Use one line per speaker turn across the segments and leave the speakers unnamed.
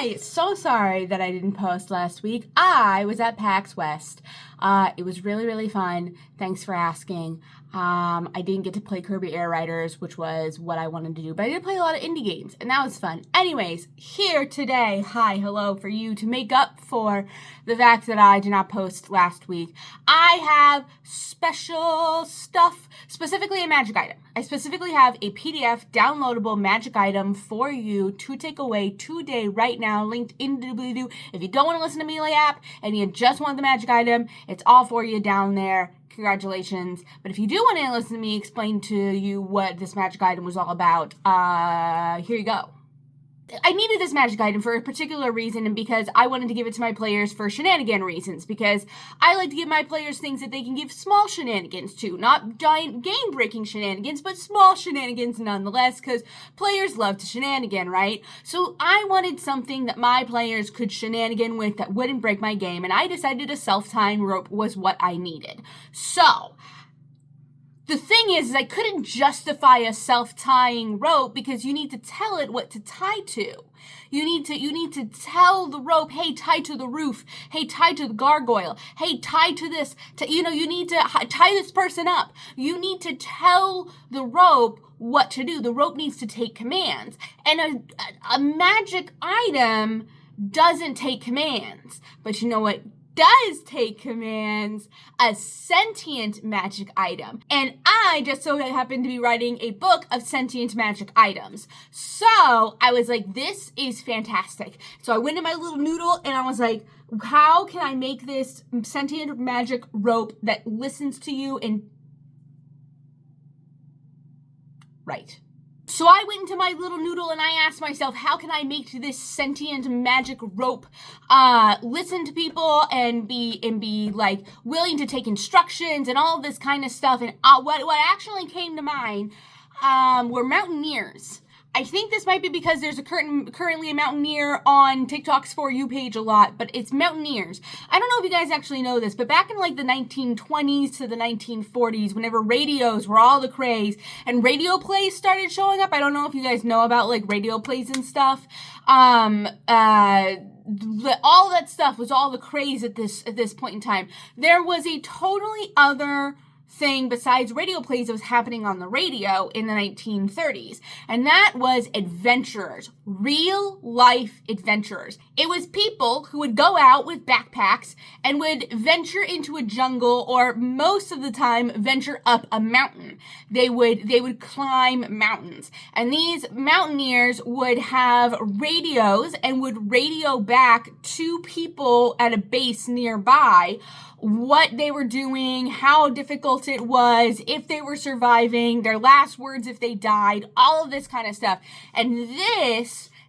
Hi, so sorry that I didn't post last week. I was at PAX West. It was really, really fun. Thanks for asking. I didn't get to play Kirby Air Riders, which was what I wanted to do, but I did play a lot of indie games, and that was fun. Anyways, here today, hello, for you to make up for the fact that I did not post last week. I have special stuff, specifically a magic item. I specifically have a PDF downloadable magic item for you to take away today, right now, linked in the doobly-doo. If you don't want to listen to Melee app and you just want the magic item, it's all for you down there. Congratulations. But if you do want to listen to me explain to you what this magic item was all about, here you go. I needed this magic item for a particular reason, and because I wanted to give it to my players for shenanigan reasons, because I like to give my players things that they can give small shenanigans to, not giant game-breaking shenanigans, but small shenanigans nonetheless, because players love to shenanigan, right? So I wanted something that my players could shenanigan with that wouldn't break my game, and I decided a self-tying rope was what I needed. So the thing is I couldn't justify a self-tying rope because you need to tell it what to tie to. You need to tell the rope, hey, tie to the roof. Hey, tie to the gargoyle. Hey, tie to this. You need to tie this person up. You need to tell the rope what to do. The rope needs to take commands. And a magic item doesn't take commands. But you know what does take commands? A sentient magic item. And I just so happened to be writing a book of sentient magic items. So I was like, this is fantastic. So I went in my little noodle and I was like, how can I make this sentient magic rope that listens to you and right. So I went into my little noodle and I asked myself, how can I make this sentient magic rope listen to people and be like willing to take instructions and all this kind of stuff? And what actually came to mind were mountaineers. I think this might be because there's currently a mountaineer on TikTok's For You page a lot, but it's mountaineers. I don't know if you guys actually know this, but back in like the 1920s to the 1940s, whenever radios were all the craze and radio plays started showing up, I don't know if you guys know about like radio plays and stuff. All that stuff was all the craze at this point in time. There was a totally other thing besides radio plays that was happening on the radio in the 1930s, and that was adventurers, real life adventurers. It was people who would go out with backpacks and would venture into a jungle, or most of the time venture up a mountain. They would climb mountains, and these mountaineers would have radios and would radio back to people at a base nearby what they were doing, how difficult it was, if they were surviving, their last words if they died, all of this kind of stuff. And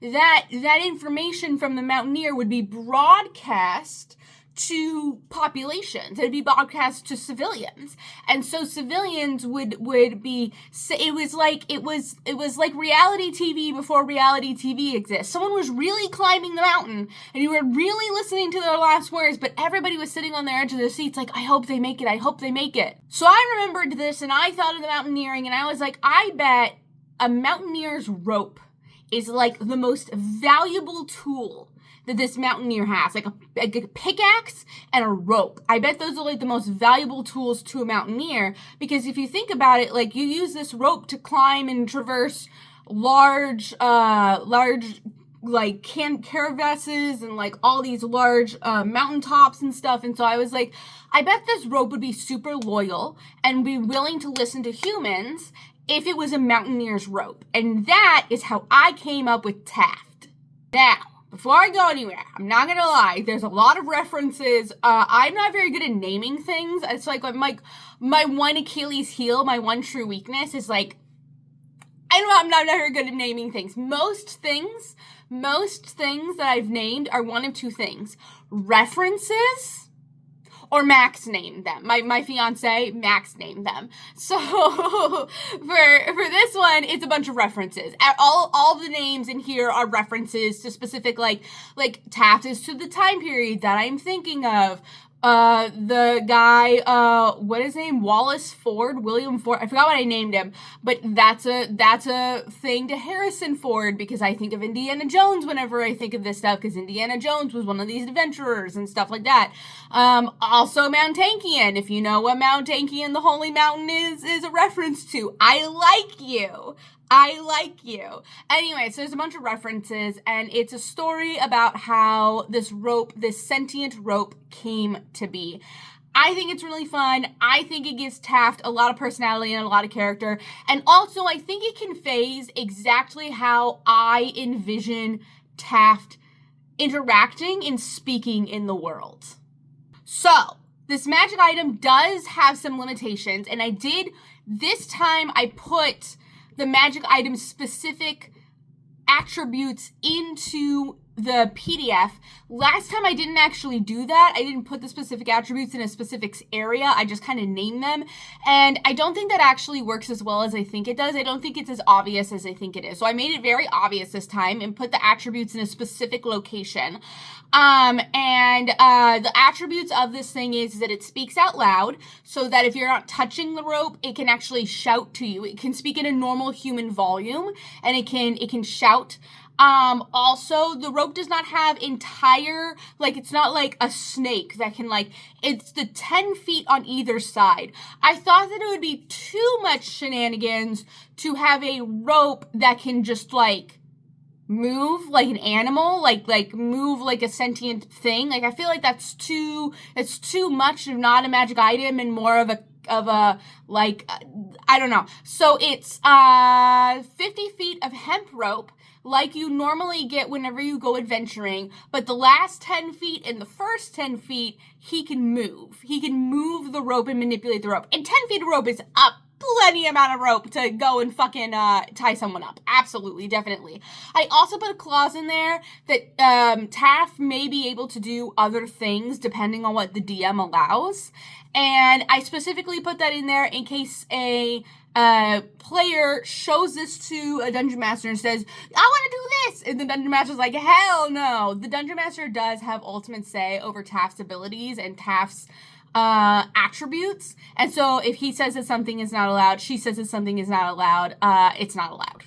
that information from the mountaineer would be broadcast to populations. It would be broadcast to civilians. And so civilians would be, it was like reality TV before reality TV exists. Someone was really climbing the mountain and you were really listening to their last words, but everybody was sitting on the edge of their seats like, I hope they make it. I hope they make it. So I remembered this and I thought of the mountaineering and I was like, I bet a mountaineer's rope is like the most valuable tool that this mountaineer has, like a pickaxe and a rope. I bet those are like the most valuable tools to a mountaineer, because if you think about it, like you use this rope to climb and traverse large like crevasses and like all these large mountaintops and stuff. And so I was like, I bet this rope would be super loyal and be willing to listen to humans if it was a mountaineer's rope. And that is how I came up with Taft. Now, before I go anywhere, I'm not gonna lie, there's a lot of references. I'm not very good at naming things. It's like my one Achilles heel, my one true weakness is like, I don't know, I'm not very good at naming things. Most things that I've named are one of two things: references or Max named them. My fiance, Max named them. So for this one, it's a bunch of references. All the names in here are references to specific like Taft is to the time period that I'm thinking of. the guy, what is his name? William Ford. I forgot what I named him, but that's a thing to Harrison Ford, because I think of Indiana Jones whenever I think of this stuff, because Indiana Jones was one of these adventurers and stuff like that. Also Mount Tankian, if you know what Mount Tankian, the Holy Mountain is a reference to. I like you. Anyway, so there's a bunch of references, and it's a story about how this sentient rope came to be. I think it's really fun. I think it gives Taft a lot of personality and a lot of character. And also, I think it conveys exactly how I envision Taft interacting and speaking in the world. So, this magic item does have some limitations, and this time I put the magic item specific attributes into the PDF. Last time I didn't actually do that. I didn't put the specific attributes in a specific area. I just kind of named them. And I don't think that actually works as well as I think it does. I don't think it's as obvious as I think it is. So I made it very obvious this time and put the attributes in a specific location. The attributes of this thing is that it speaks out loud, so that if you're not touching the rope, it can actually shout to you. It can speak in a normal human volume, and it can shout. Also, the rope does not have it's not like a snake that can it's the 10 feet on either side. I thought that it would be too much shenanigans to have a rope that can just move like an animal, move like a sentient thing. I feel like that's too much of not a magic item and more of a I don't know. So it's 50 feet of hemp rope, like you normally get whenever you go adventuring, but the last 10 feet and the first 10 feet, he can move. He can move the rope and manipulate the rope. And 10 feet of rope is plenty amount of rope to go and fucking tie someone up. Absolutely, definitely. I also put a clause in there that Taft may be able to do other things depending on what the DM allows. And I specifically put that in there in case a player shows this to a dungeon master and says, I want to do this, and the dungeon master's like, hell no. The dungeon master does have ultimate say over Taft's abilities and Taft's attributes, and so if he says that something is not allowed, she says that something is not allowed, it's not allowed.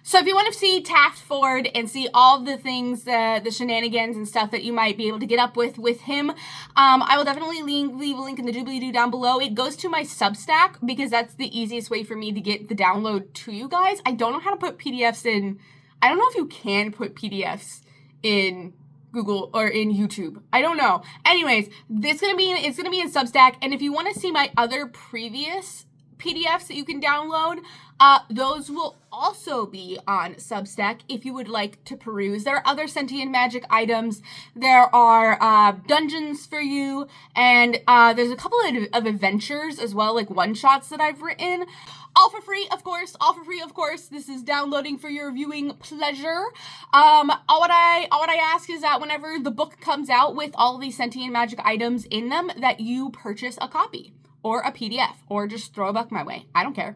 So if you want to see Taft Ford and see all the things, the shenanigans and stuff that you might be able to get up with him, I will definitely leave a link in the doobly-doo down below. It goes to my Substack because that's the easiest way for me to get the download to you guys. I don't know how to put PDFs in. I don't know if you can put PDFs in Google or in YouTube. I don't know. Anyways, it's gonna be in Substack, and if you want to see my other previous PDFs that you can download, those will also be on Substack if you would like to peruse. There are other sentient magic items. There are dungeons for you, and there's a couple of adventures as well, like one-shots that I've written. All for free, of course. This is downloading for your viewing pleasure. All what I ask is that whenever the book comes out with all of these sentient magic items in them, that you purchase a copy or a PDF or just throw a buck my way. I don't care.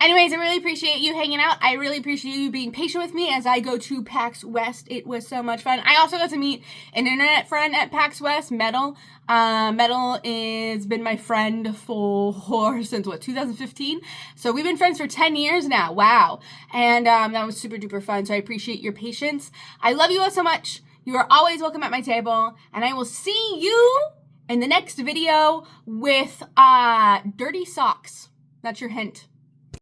Anyways, I really appreciate you hanging out. I really appreciate you being patient with me as I go to PAX West. It was so much fun. I also got to meet an internet friend at PAX West, Metal. Metal has been my friend since 2015? So we've been friends for 10 years now. Wow. And that was super duper fun. So I appreciate your patience. I love you all so much. You are always welcome at my table. And I will see you in the next video with dirty socks. That's your hint.